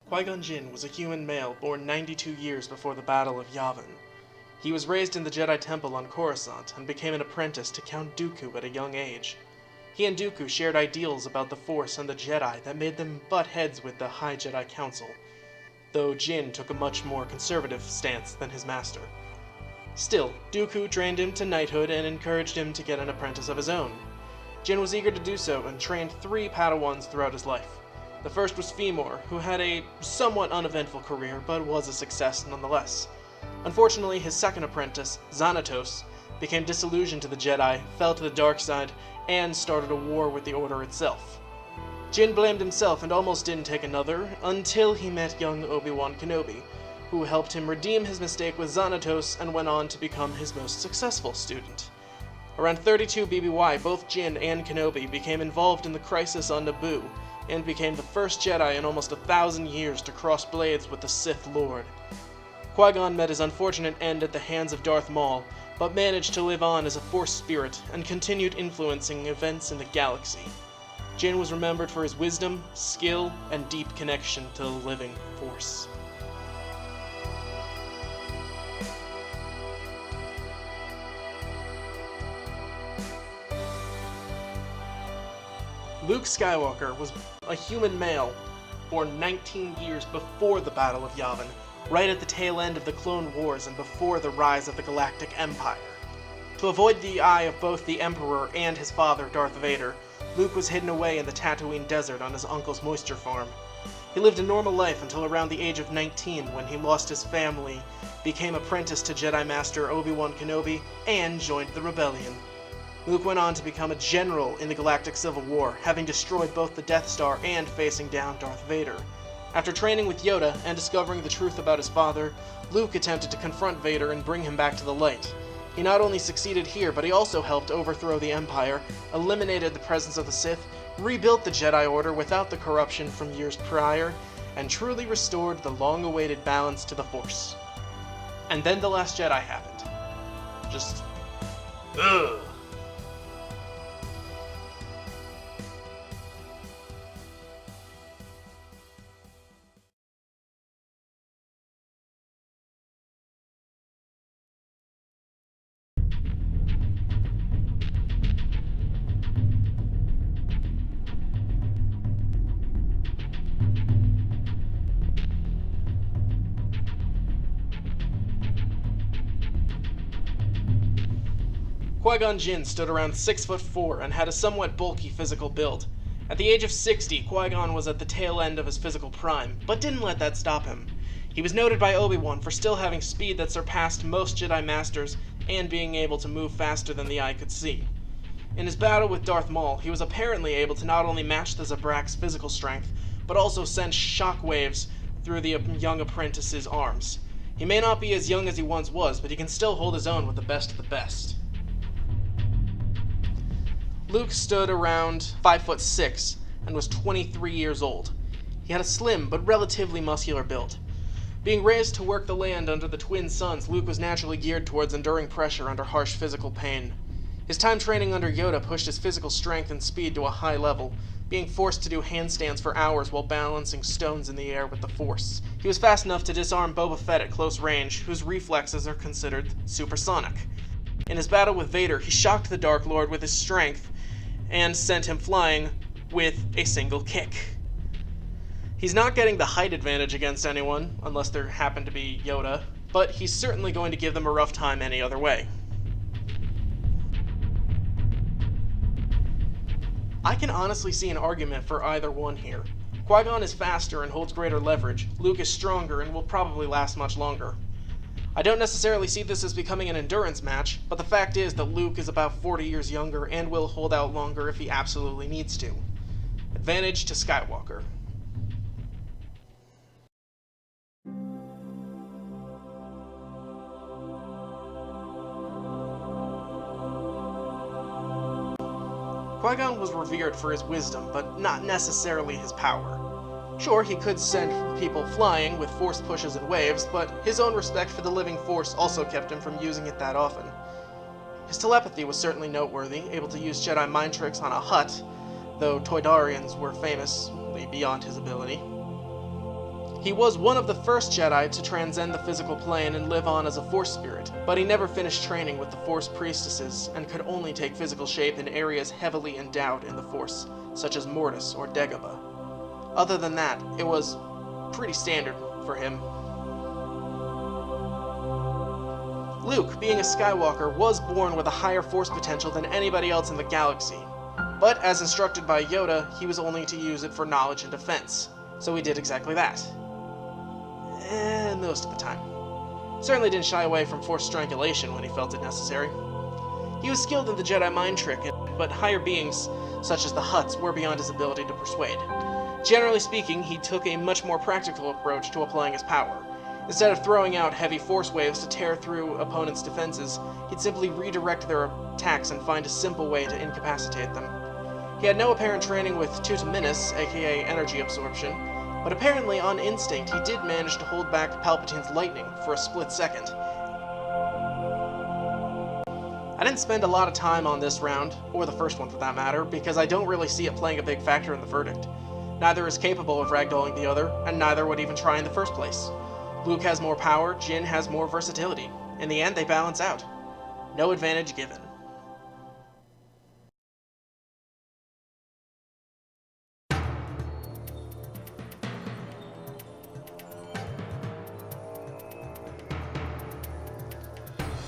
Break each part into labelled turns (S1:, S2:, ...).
S1: Qui Gon Jinn was a human male born 92 years before the Battle of Yavin. He was raised in the Jedi Temple on Coruscant and became an apprentice to Count Dooku at a young age. He and Dooku shared ideals about the Force and the Jedi that made them butt heads with the High Jedi Council, though Jinn took a much more conservative stance than his master. Still, Dooku trained him to knighthood and encouraged him to get an apprentice of his own. Jinn was eager to do so and trained 3 Padawans throughout his life. The first was Femor, who had a somewhat uneventful career, but was a success nonetheless. Unfortunately, his second apprentice, Xanatos, became disillusioned to the Jedi, fell to the dark side, and started a war with the Order itself. Jinn blamed himself and almost didn't take another, until he met young Obi-Wan Kenobi, who helped him redeem his mistake with Xanatos and went on to become his most successful student. Around 32 BBY, both Jinn and Kenobi became involved in the crisis on Naboo, and became the first Jedi in almost 1,000 years to cross blades with the Sith Lord. Qui-Gon met his unfortunate end at the hands of Darth Maul, but managed to live on as a Force spirit and continued influencing events in the galaxy. Jinn was remembered for his wisdom, skill, and deep connection to the living Force. Luke Skywalker was a human male born 19 years before the Battle of Yavin, right at the tail end of the Clone Wars and before the rise of the Galactic Empire. To avoid the eye of both the Emperor and his father, Darth Vader, Luke was hidden away in the Tatooine desert on his uncle's moisture farm. He lived a normal life until around the age of 19 when he lost his family, became apprentice to Jedi Master Obi-Wan Kenobi, and joined the Rebellion. Luke went on to become a general in the Galactic Civil War, having destroyed both the Death Star and facing down Darth Vader. After training with Yoda and discovering the truth about his father, Luke attempted to confront Vader and bring him back to the light. He not only succeeded here, but he also helped overthrow the Empire, eliminated the presence of the Sith, rebuilt the Jedi Order without the corruption from years prior, and truly restored the long-awaited balance to the Force. And then The Last Jedi happened. Just... ugh. Qui Gon Jinn stood around 6'4" and had a somewhat bulky physical build. At the age of 60, Qui Gon was at the tail end of his physical prime, but didn't let that stop him. He was noted by Obi-Wan for still having speed that surpassed most Jedi Masters and being able to move faster than the eye could see. In his battle with Darth Maul, he was apparently able to not only match the Zabrak's physical strength, but also send shockwaves through the young apprentice's arms. He may not be as young as he once was, but he can still hold his own with the best of the best. Luke stood around 5'6" and was 23 years old. He had a slim but relatively muscular build. Being raised to work the land under the twin suns, Luke was naturally geared towards enduring pressure under harsh physical pain. His time training under Yoda pushed his physical strength and speed to a high level, being forced to do handstands for hours while balancing stones in the air with the Force. He was fast enough to disarm Boba Fett at close range, whose reflexes are considered supersonic. In his battle with Vader, he shocked the Dark Lord with his strength and sent him flying with a single kick. He's not getting the height advantage against anyone, unless there happened to be Yoda, but he's certainly going to give them a rough time any other way. I can honestly see an argument for either one here. Qui-Gon is faster and holds greater leverage. Luke is stronger and will probably last much longer. I don't necessarily see this as becoming an endurance match, but the fact is that Luke is about 40 years younger and will hold out longer if he absolutely needs to. Advantage to Skywalker. Qui-Gon was revered for his wisdom, but not necessarily his power. Sure, he could send people flying with force pushes and waves, but his own respect for the living Force also kept him from using it that often. His telepathy was certainly noteworthy, able to use Jedi mind tricks on a Hutt, though Toydarians were famously beyond his ability. He was one of the first Jedi to transcend the physical plane and live on as a Force spirit, but he never finished training with the Force priestesses and could only take physical shape in areas heavily endowed in the Force, such as Mortis or Dagobah. Other than that, it was pretty standard for him. Luke, being a Skywalker, was born with a higher Force potential than anybody else in the galaxy, but as instructed by Yoda, he was only to use it for knowledge and defense, so he did exactly that. Most of the time. Certainly didn't shy away from Force strangulation when he felt it necessary. He was skilled in the Jedi mind trick, but higher beings, such as the Hutts, were beyond his ability to persuade. Generally speaking, he took a much more practical approach to applying his power. Instead of throwing out heavy Force waves to tear through opponents' defenses, he'd simply redirect their attacks and find a simple way to incapacitate them. He had no apparent training with Tutaminis, aka energy absorption, but apparently on instinct he did manage to hold back Palpatine's lightning for a split second. I didn't spend a lot of time on this round, or the first one for that matter, because I don't really see it playing a big factor in the verdict. Neither is capable of ragdolling the other, and neither would even try in the first place. Luke has more power, Jinn has more versatility. In the end, they balance out. No advantage given.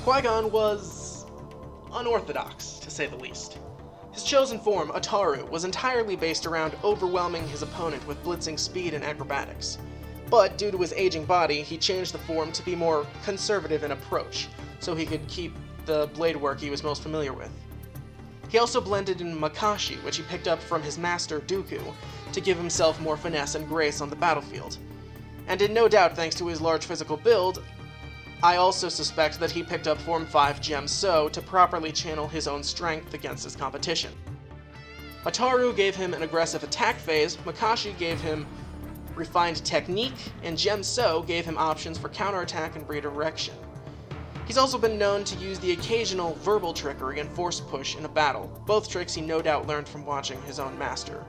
S1: Qui Gon was unorthodox, to say the least. His chosen form, Ataru, was entirely based around overwhelming his opponent with blitzing speed and acrobatics. But due to his aging body, he changed the form to be more conservative in approach, so he could keep the blade work he was most familiar with. He also blended in Makashi, which he picked up from his master Dooku, to give himself more finesse and grace on the battlefield. And in no doubt thanks to his large physical build, I also suspect that he picked up Form 5 Gem So to properly channel his own strength against his competition. Ataru gave him an aggressive attack phase, Makashi gave him refined technique, and Gem So gave him options for counterattack and redirection. He's also been known to use the occasional verbal trickery and force push in a battle, both tricks he no doubt learned from watching his own master.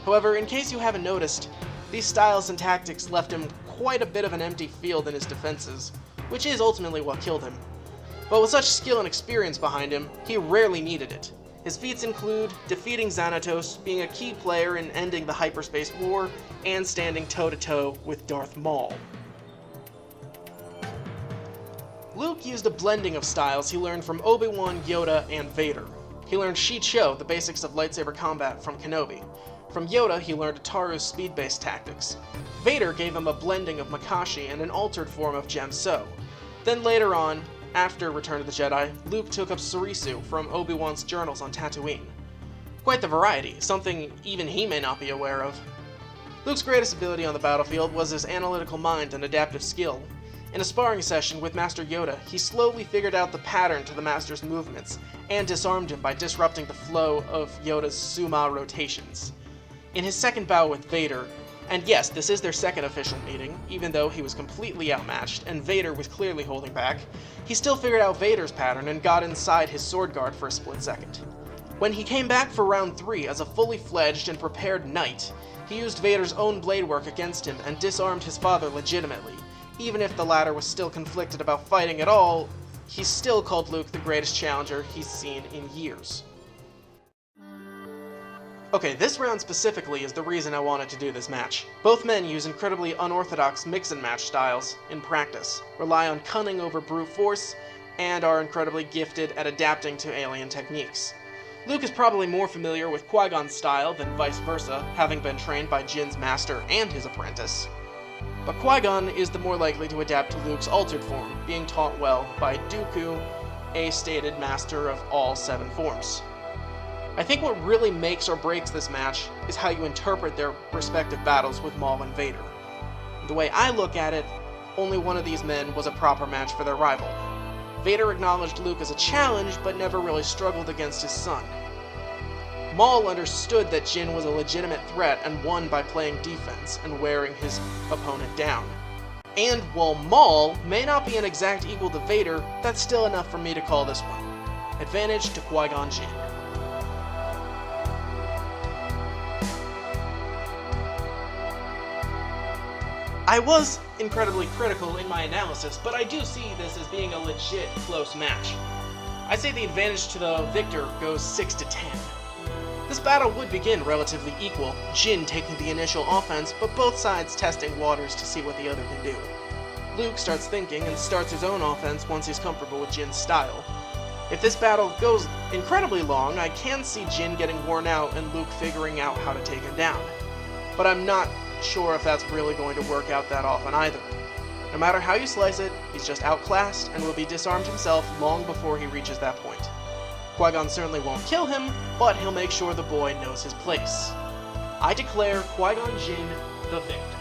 S1: However, in case you haven't noticed, these styles and tactics left him quite a bit of an empty field in his defenses, which is ultimately what killed him. But with such skill and experience behind him, he rarely needed it. His feats include defeating Xanatos, being a key player in ending the hyperspace war, and standing toe-to-toe with Darth Maul. Luke used a blending of styles he learned from Obi-Wan, Yoda, and Vader. He learned Shi-Cho, the basics of lightsaber combat, from Kenobi. From Yoda, he learned Ataru's speed-based tactics. Vader gave him a blending of Makashi and an altered form of Gem So. Then later on, after Return of the Jedi, Luke took up Surisu from Obi-Wan's journals on Tatooine. Quite the variety, something even he may not be aware of. Luke's greatest ability on the battlefield was his analytical mind and adaptive skill. In a sparring session with Master Yoda, he slowly figured out the pattern to the Master's movements, and disarmed him by disrupting the flow of Yoda's Suma rotations. In his second bout with Vader, and yes, this is their second official meeting, even though he was completely outmatched and Vader was clearly holding back, he still figured out Vader's pattern and got inside his sword guard for a split second. When he came back for round 3 as a fully fledged and prepared knight, he used Vader's own blade work against him and disarmed his father legitimately. Even if the latter was still conflicted about fighting at all, he still called Luke the greatest challenger he's seen in years. Okay, this round specifically is the reason I wanted to do this match. Both men use incredibly unorthodox mix-and-match styles in practice, rely on cunning over brute force, and are incredibly gifted at adapting to alien techniques. Luke is probably more familiar with Qui Gon's style than vice versa, having been trained by Jinn's master and his apprentice. But Qui Gon is the more likely to adapt to Luke's altered form, being taught well by Dooku, a stated master of all 7 forms. I think what really makes or breaks this match is how you interpret their respective battles with Maul and Vader. The way I look at it, only one of these men was a proper match for their rival. Vader acknowledged Luke as a challenge, but never really struggled against his son. Maul understood that Jinn was a legitimate threat and won by playing defense and wearing his opponent down. And while Maul may not be an exact equal to Vader, that's still enough for me to call this one. Advantage to Qui Gon Jinn. I was incredibly critical in my analysis, but I do see this as being a legit close match. I say the advantage to the victor goes 6-10. This battle would begin relatively equal, Jinn taking the initial offense, but both sides testing waters to see what the other can do. Luke starts thinking and starts his own offense once he's comfortable with Jinn's style. If this battle goes incredibly long, I can see Jinn getting worn out and Luke figuring out how to take him down. But I'm not sure if that's really going to work out that often either. No matter how you slice it, he's just outclassed and will be disarmed himself long before he reaches that point. Qui Gon certainly won't kill him, but he'll make sure the boy knows his place. I declare Qui Gon Jinn the victor.